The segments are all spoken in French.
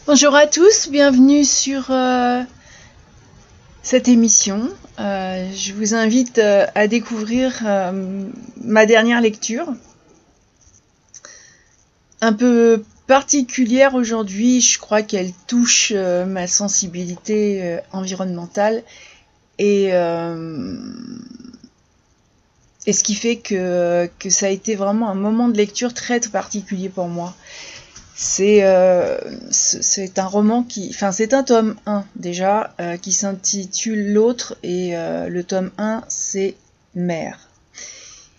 Bonjour à tous, bienvenue sur cette émission. Je vous invite à découvrir ma dernière lecture, un peu particulière aujourd'hui. Je crois qu'elle touche ma sensibilité environnementale et, euh, et ce qui fait que ça a été vraiment un moment de lecture très particulier pour moi. C'est un roman c'est un tome 1 déjà, qui s'intitule L'autre, et le tome 1 c'est Mère.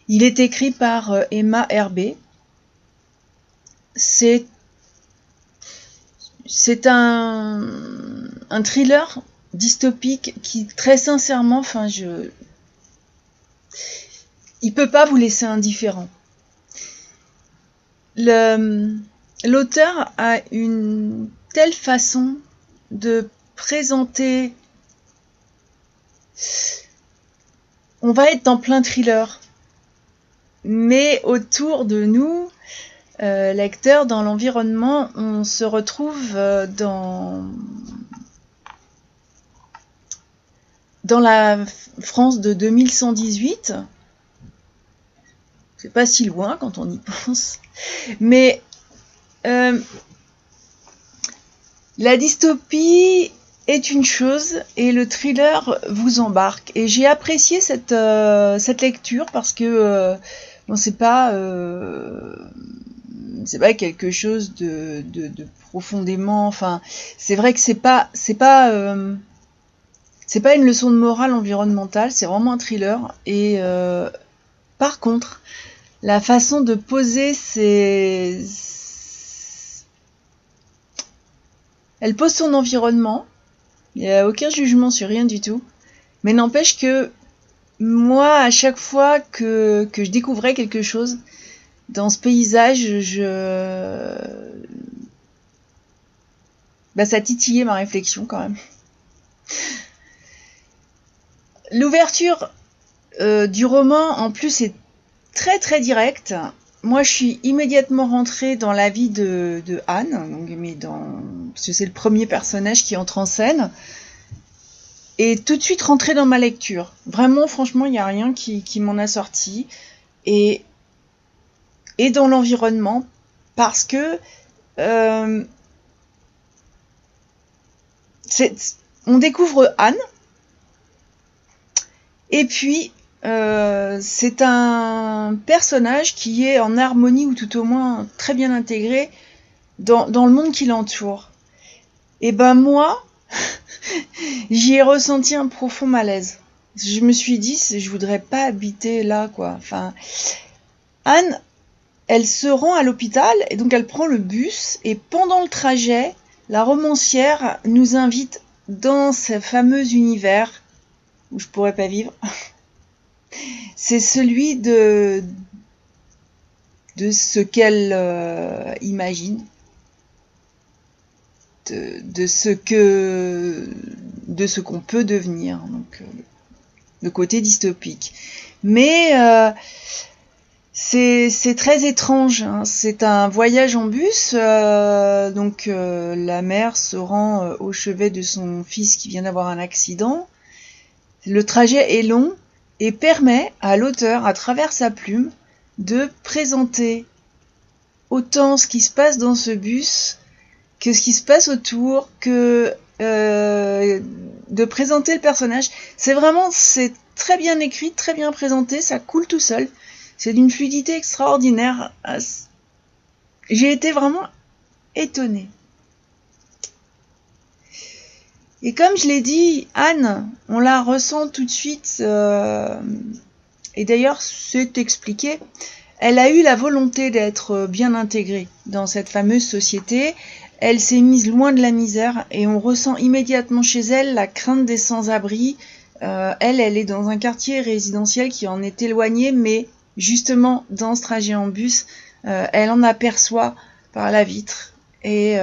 Il est écrit par Emma Hervé. C'est un thriller dystopique qui, très sincèrement, il peut pas vous laisser indifférent. L'auteur a une telle façon de présenter. On va être en plein thriller, mais autour de nous, lecteurs, dans l'environnement, on se retrouve dans la France de 2118. C'est pas si loin quand on y pense, mais la dystopie est une chose et le thriller vous embarque. Et j'ai apprécié cette lecture parce que bon, c'est pas quelque chose de profondément. Enfin, c'est vrai que c'est pas une leçon de morale environnementale. C'est vraiment un thriller. Et par contre, la façon de poser elle pose son environnement. Il n'y a aucun jugement sur rien du tout. Mais n'empêche que moi, à chaque fois que je découvrais quelque chose dans ce paysage, ça titillait ma réflexion quand même. L'ouverture du roman, en plus, est très très directe. Moi, je suis immédiatement rentrée dans la vie de Anne, parce que c'est le premier personnage qui entre en scène, et tout de suite rentrée dans ma lecture. Vraiment, franchement, il n'y a rien qui m'en a sorti. Et dans l'environnement, parce que euh, on découvre Anne, et puis c'est un personnage qui est en harmonie, ou tout au moins très bien intégré dans le monde qui l'entoure. Et ben moi, j'y ai ressenti un profond malaise. Je me suis dit, je voudrais pas habiter là, quoi. Enfin, Anne, elle se rend à l'hôpital et donc elle prend le bus, et pendant le trajet, la romancière nous invite dans ce fameux univers où je pourrais pas vivre. C'est celui de ce qu'elle imagine, de ce qu'on peut devenir, donc le côté dystopique. Mais c'est très étrange, hein. C'est un voyage en bus, donc la mère se rend au chevet de son fils qui vient d'avoir un accident. Le trajet est long et permet à l'auteur, à travers sa plume, de présenter autant ce qui se passe dans ce bus que ce qui se passe autour, que de présenter le personnage. C'est très bien écrit, très bien présenté, ça coule tout seul. C'est d'une fluidité extraordinaire. J'ai été vraiment étonnée. Et comme je l'ai dit, Anne, on la ressent tout de suite, et d'ailleurs c'est expliqué, elle a eu la volonté d'être bien intégrée dans cette fameuse société. Elle s'est mise loin de la misère et on ressent immédiatement chez elle la crainte des sans-abri. Elle est dans un quartier résidentiel qui en est éloigné, mais justement dans ce trajet en bus, elle en aperçoit par la vitre. Et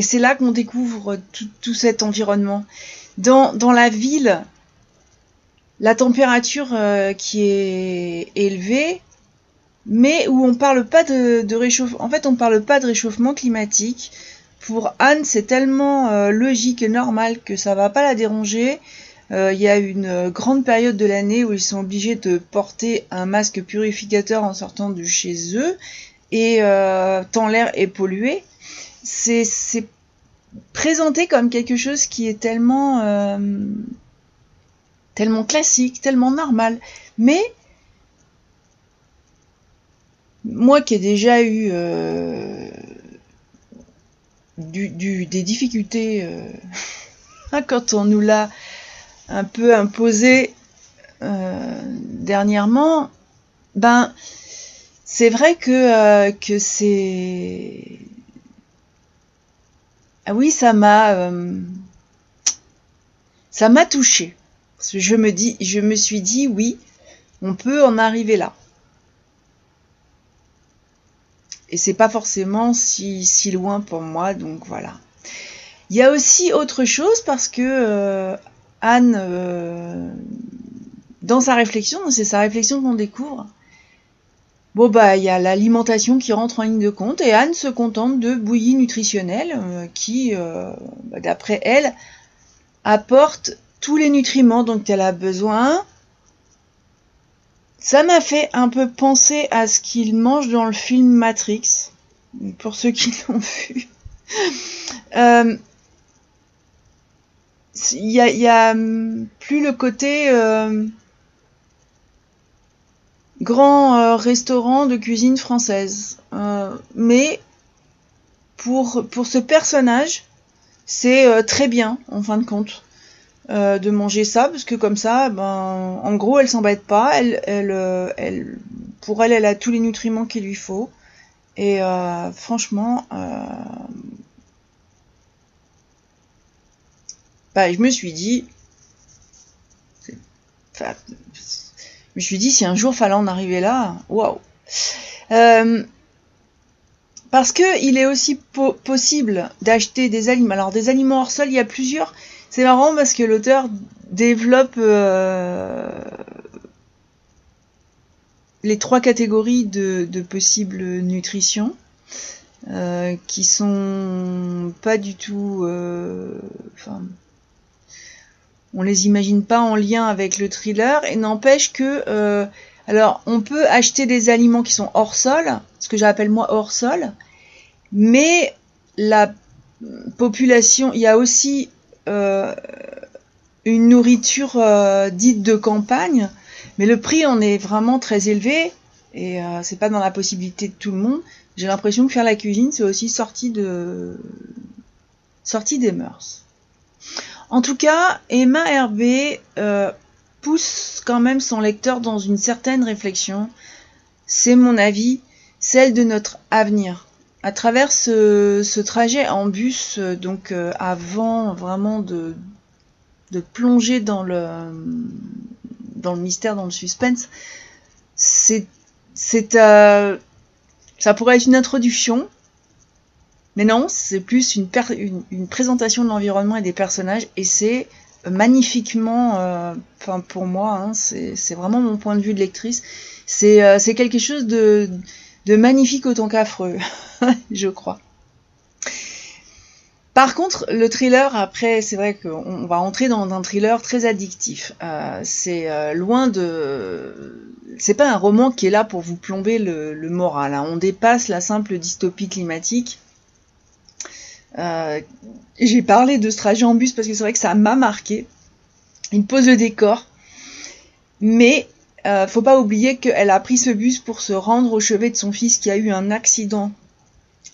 c'est là qu'on découvre tout cet environnement. Dans la ville, la température qui est élevée mais où on parle pas de réchauffement. En fait, on parle pas de réchauffement climatique. Pour Anne, c'est tellement logique et normal que ça va pas la déranger. Il y a une grande période de l'année où ils sont obligés de porter un masque purificateur en sortant de chez eux, et tant l'air est pollué. C'est présenté comme quelque chose qui est tellement classique, tellement normal. Mais moi qui ai déjà eu des difficultés quand on nous l'a un peu imposé dernièrement, ben c'est vrai que c'est... Ah oui, ça m'a touchée. Je me suis dit, oui, on peut en arriver là. Et c'est pas forcément si loin pour moi, donc voilà. Il y a aussi autre chose, parce que Anne, dans sa réflexion, c'est sa réflexion qu'on découvre, bon bah il y a l'alimentation qui rentre en ligne de compte, et Anne se contente de bouillies nutritionnelles qui, d'après elle, apportent tous les nutriments dont elle a besoin. Ça m'a fait un peu penser à ce qu'il mange dans le film Matrix, pour ceux qui l'ont vu. Il y a plus le côté grand restaurant de cuisine française. Mais pour ce personnage, c'est très bien, en fin de compte, de manger ça, parce que comme ça, en gros, elle s'embête pas. Pour elle, elle a tous les nutriments qu'il lui faut. Et franchement, je me suis dit, si un jour fallait en arriver là, waouh. Parce que il est aussi possible d'acheter des aliments. Alors des aliments hors sol, il y a plusieurs. C'est marrant parce que l'auteur développe les 3 catégories de possibles nutrition, qui sont pas du tout... on les imagine pas en lien avec le thriller, et n'empêche que... alors, on peut acheter des aliments qui sont hors sol, ce que j'appelle moi hors sol, mais la population... Il y a aussi une nourriture dite de campagne, mais le prix en est vraiment très élevé, et c'est pas dans la possibilité de tout le monde. J'ai l'impression que faire la cuisine, c'est aussi sorti des mœurs. En tout cas, Emma Hervé pousse quand même son lecteur dans une certaine réflexion. C'est mon avis, celle de notre avenir. À travers ce trajet en bus, avant vraiment de plonger dans le mystère, dans le suspense, ça pourrait être une introduction, mais non, c'est plus une présentation de l'environnement et des personnages, et c'est magnifiquement, pour moi, c'est vraiment mon point de vue de lectrice, c'est quelque chose de magnifique autant qu'affreux, je crois. Par contre, le thriller, après, c'est vrai qu'on va entrer dans un thriller très addictif. C'est loin de... C'est pas un roman qui est là pour vous plomber le moral. On dépasse la simple dystopie climatique. J'ai parlé de ce trajet en bus parce que c'est vrai que ça m'a marqué. Il pose le décor. Mais faut pas oublier qu'elle a pris ce bus pour se rendre au chevet de son fils qui a eu un accident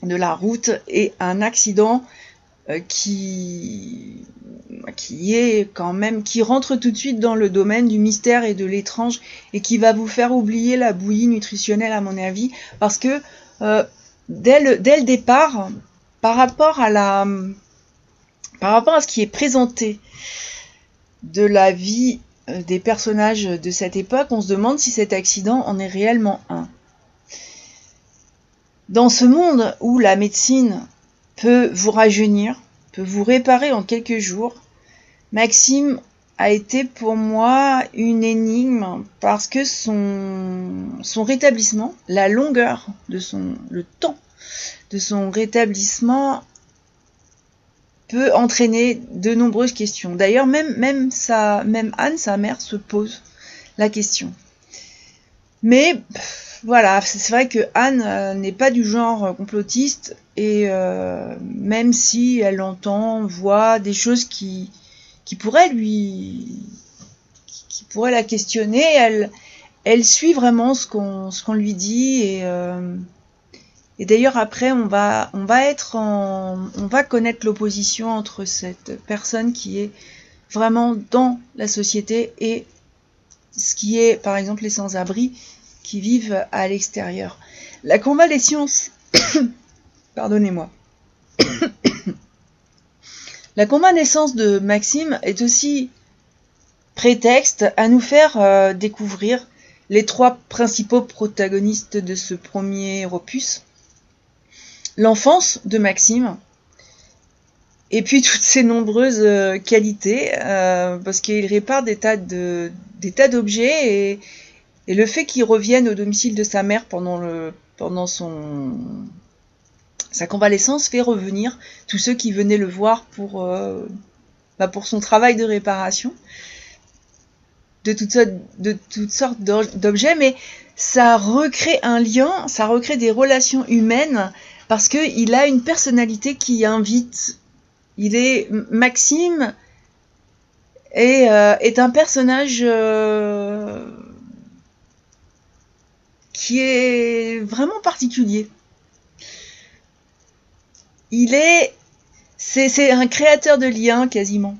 de la route, et un accident qui rentre tout de suite dans le domaine du mystère et de l'étrange, et qui va vous faire oublier la bouillie nutritionnelle, à mon avis, parce que dès le départ, par rapport à ce qui est présenté de la vie des personnages de cette époque, on se demande si cet accident en est réellement un. Dans ce monde où la médecine peut vous rajeunir, peut vous réparer en quelques jours, Maxime a été pour moi une énigme parce que son rétablissement, la longueur de le temps de son rétablissement peut entraîner de nombreuses questions. D'ailleurs, même Anne, sa mère, se pose la question. Mais voilà, c'est vrai que Anne n'est pas du genre complotiste et même si elle voit des choses qui pourraient qui pourraient la questionner, elle suit vraiment ce qu'on lui dit et d'ailleurs après on va connaître l'opposition entre cette personne qui est vraiment dans la société et ce qui est par exemple les sans-abri qui vivent à l'extérieur. La convalescence pardonnez-moi. La convalescence de Maxime est aussi prétexte à nous faire découvrir les 3 principaux protagonistes de ce premier opus. L'enfance de Maxime, et puis toutes ses nombreuses qualités, parce qu'il répare des tas d'objets, et le fait qu'il revienne au domicile de sa mère pendant sa convalescence fait revenir tous ceux qui venaient le voir pour son travail de réparation, de toutes sortes d'objets, mais ça recrée un lien, ça recrée des relations humaines, parce qu'il a une personnalité qui invite. Maxime est un personnage qui est vraiment particulier. C'est un créateur de liens quasiment.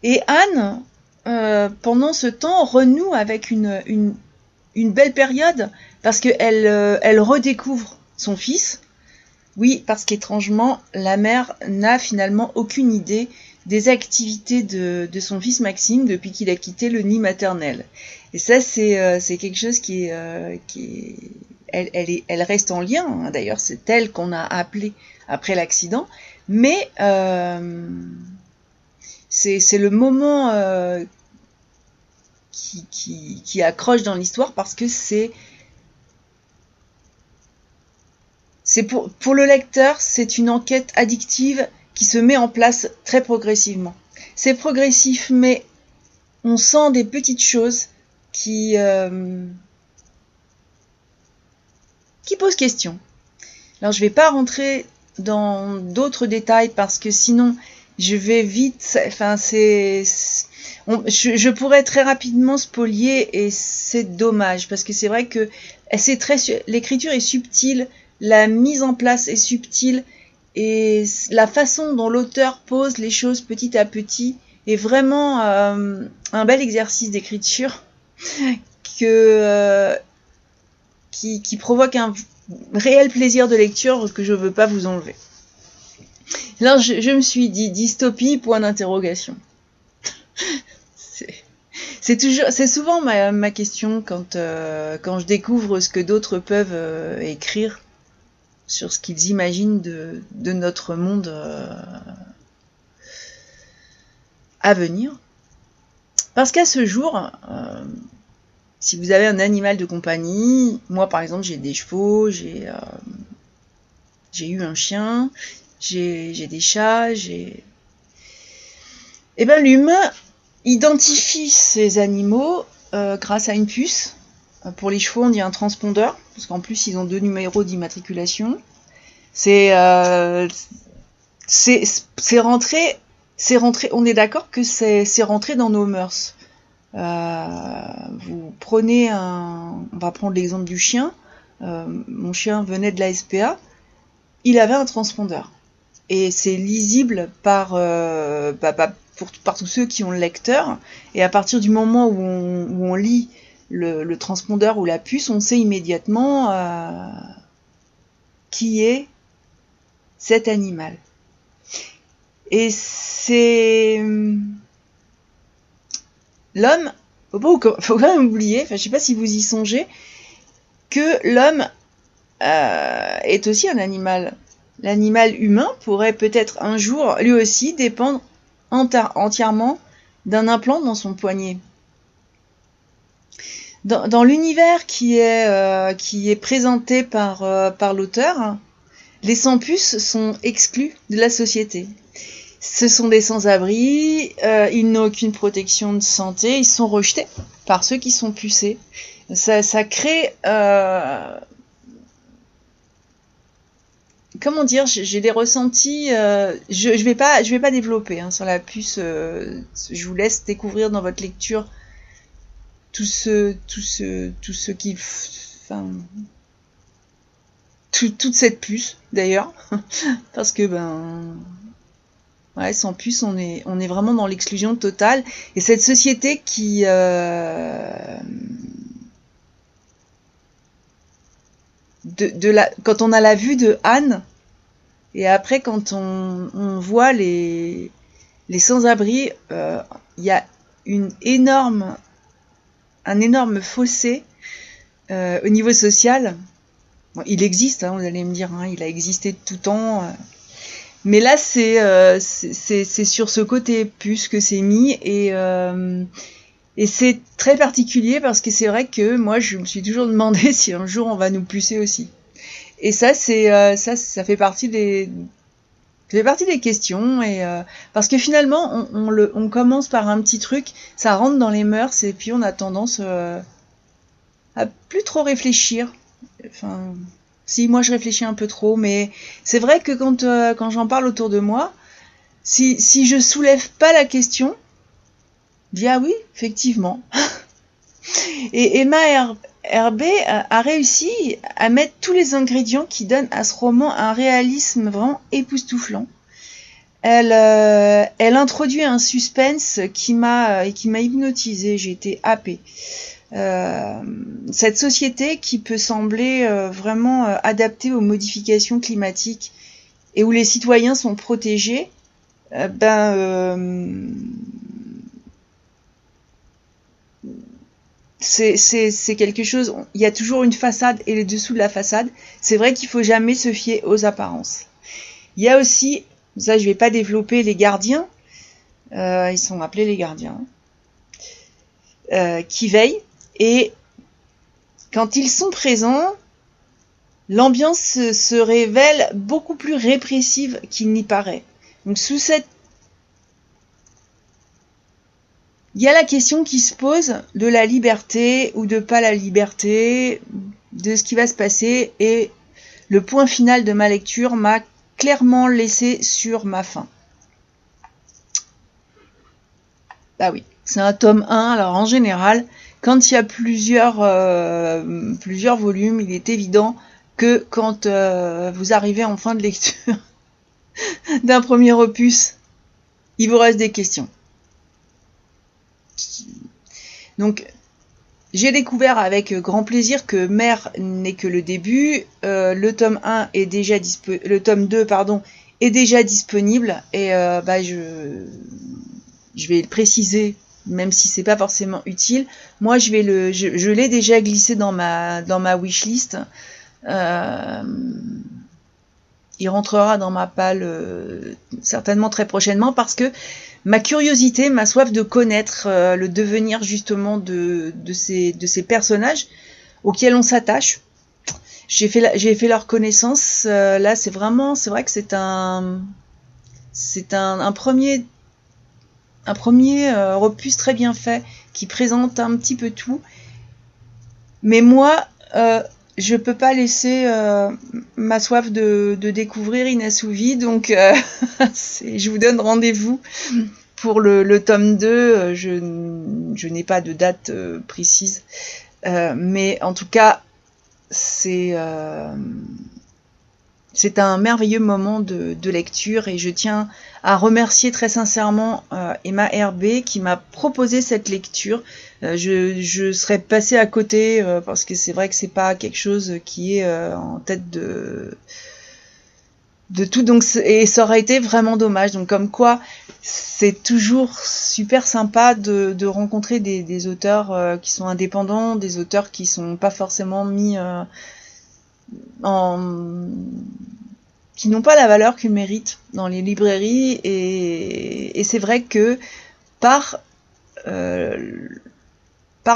Et Anne, pendant ce temps, renoue avec une belle période parce qu'elle redécouvre son fils. Oui, parce qu'étrangement, la mère n'a finalement aucune idée des activités de son fils Maxime depuis qu'il a quitté le nid maternel. Et ça, c'est quelque chose elle reste en lien. Hein. D'ailleurs, c'est elle qu'on a appelée après l'accident. Mais c'est le moment qui accroche dans l'histoire parce que c'est pour le lecteur, c'est une enquête addictive qui se met en place très progressivement. C'est progressif, mais on sent des petites choses qui posent question. Alors, je ne vais pas rentrer dans d'autres détails parce que sinon, je vais vite. Enfin, je pourrais très rapidement spolier et c'est dommage parce que c'est vrai que l'écriture est subtile. La mise en place est subtile et la façon dont l'auteur pose les choses petit à petit est vraiment un bel exercice d'écriture qui provoque un réel plaisir de lecture que je ne veux pas vous enlever. Là, je me suis dit dystopie, point d'interrogation. C'est souvent ma question quand je découvre ce que d'autres peuvent écrire sur ce qu'ils imaginent de notre monde à venir. Parce qu'à ce jour, si vous avez un animal de compagnie, moi par exemple j'ai des chevaux, j'ai eu un chien, j'ai des chats, Eh ben l'humain identifie ces animaux grâce à une puce. Pour les chevaux, on dit un transpondeur, parce qu'en plus, ils ont 2 numéros d'immatriculation. C'est rentré, on est d'accord que c'est rentré dans nos mœurs. Vous prenez on va prendre l'exemple du chien. Mon chien venait de la SPA. Il avait un transpondeur. Et c'est lisible par tous ceux qui ont le lecteur. Et à partir du moment où on lit le transpondeur ou la puce, on sait immédiatement qui est cet animal. Et c'est l'homme, faut quand même oublier, je sais pas si vous y songez, que l'homme est aussi un animal. L'animal humain pourrait peut-être un jour lui aussi dépendre entièrement d'un implant dans son poignet. Dans l'univers qui est présenté par l'auteur, les sans-puces sont exclus de la société. Ce sont des sans-abri, ils n'ont aucune protection de santé, ils sont rejetés par ceux qui sont pucés. Ça crée... comment dire, j'ai des ressentis... je vais pas développer sur la puce. Je vous laisse découvrir dans votre lecture tout ce qui... Enfin... toute cette puce, d'ailleurs. Parce que, ouais, sans puce, on est vraiment dans l'exclusion totale. Et cette société qui... quand on a la vue de Anne, et après quand on voit les sans-abri, il y a un énorme fossé au niveau social. Bon, il existe, vous allez me dire, il a existé de tout temps. Mais là, c'est sur ce côté puce que c'est mis, et c'est très particulier parce que c'est vrai que moi, je me suis toujours demandé si un jour on va nous pucer aussi. Et ça, ça fait partie des questions, et parce que finalement, on commence par un petit truc, ça rentre dans les mœurs, et puis on a tendance à plus trop réfléchir. Enfin, si, moi je réfléchis un peu trop, mais c'est vrai que quand j'en parle autour de moi, si je soulève pas la question, je dis ah oui, effectivement. Et Emma Herbe a réussi à mettre tous les ingrédients qui donnent à ce roman un réalisme vraiment époustouflant. Elle introduit un suspense qui m'a hypnotisée, j'ai été happée. Cette société qui peut sembler vraiment adaptée aux modifications climatiques et où les citoyens sont protégés, c'est quelque chose. Il y a toujours une façade et le dessous de la façade. C'est vrai qu'il faut jamais se fier aux apparences. Il y a aussi, ça je vais pas développer, les gardiens. Ils sont appelés les gardiens, qui veillent, et quand ils sont présents, l'ambiance se révèle beaucoup plus répressive qu'il n'y paraît. Donc il y a la question qui se pose de la liberté ou de pas la liberté, de ce qui va se passer, et le point final de ma lecture m'a clairement laissé sur ma faim. Bah oui, c'est un tome 1, alors en général, quand il y a plusieurs volumes, il est évident que quand vous arrivez en fin de lecture d'un premier opus, il vous reste des questions. Donc, j'ai découvert avec grand plaisir que Mère n'est que le début. Le tome 1 est déjà le tome 2, est déjà disponible, et je vais le préciser, même si c'est pas forcément utile. Moi, je l'ai déjà glissé dans ma wishlist. Il rentrera dans ma palle certainement très prochainement, parce que ma curiosité, ma soif de connaître le devenir justement de ces personnages auxquels on s'attache. J'ai fait leur connaissance. Là, c'est vrai que c'est un premier opus très bien fait, qui présente un petit peu tout. Mais moi, je peux pas laisser ma soif de découvrir inassouvie, donc je vous donne rendez-vous pour le tome 2. Je n'ai pas de date précise, mais en tout cas, c'est un merveilleux moment de lecture, et je tiens à remercier très sincèrement Emma Herbe qui m'a proposé cette lecture. Je serais passée à côté parce que c'est vrai que c'est pas quelque chose qui est en tête de tout, donc et ça aurait été vraiment dommage. Donc comme quoi, c'est toujours super sympa de rencontrer des auteurs qui sont indépendants, des auteurs qui sont pas forcément mis en qui n'ont pas la valeur qu'ils méritent dans les librairies. Et c'est vrai que par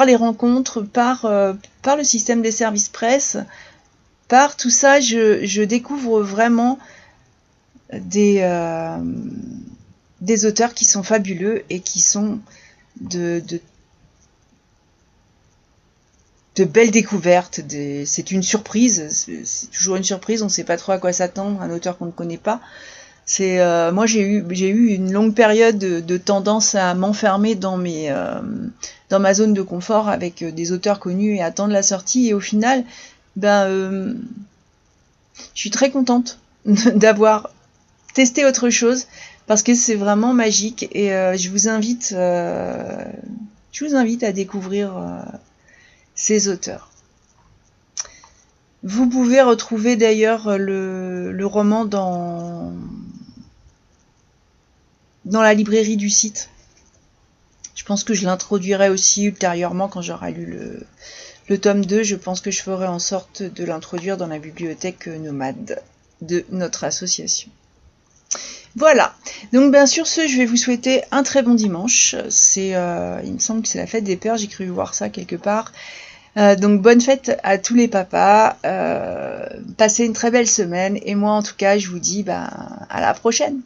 les rencontres, par le système des services presse, par tout ça, je découvre vraiment des auteurs qui sont fabuleux et qui sont de belles découvertes. C'est une surprise, c'est toujours une surprise, on ne sait pas trop à quoi s'attendre, un auteur qu'on ne connaît pas. Moi j'ai eu une longue période de tendance à m'enfermer dans ma zone de confort avec des auteurs connus et attendre la sortie, et au final, je suis très contente d'avoir testé autre chose, parce que c'est vraiment magique, et je vous invite à découvrir ces auteurs. Vous pouvez retrouver d'ailleurs le roman dans la librairie du site. Je pense que je l'introduirai aussi ultérieurement quand j'aurai lu le tome 2. Je pense que je ferai en sorte de l'introduire dans la bibliothèque nomade de notre association. Voilà, donc bien sûr je vais vous souhaiter un très bon dimanche. Il me semble que c'est la fête des pères, j'ai cru voir ça quelque part. Donc bonne fête à tous les papas, passez une très belle semaine, et moi en tout cas je vous dis à la prochaine.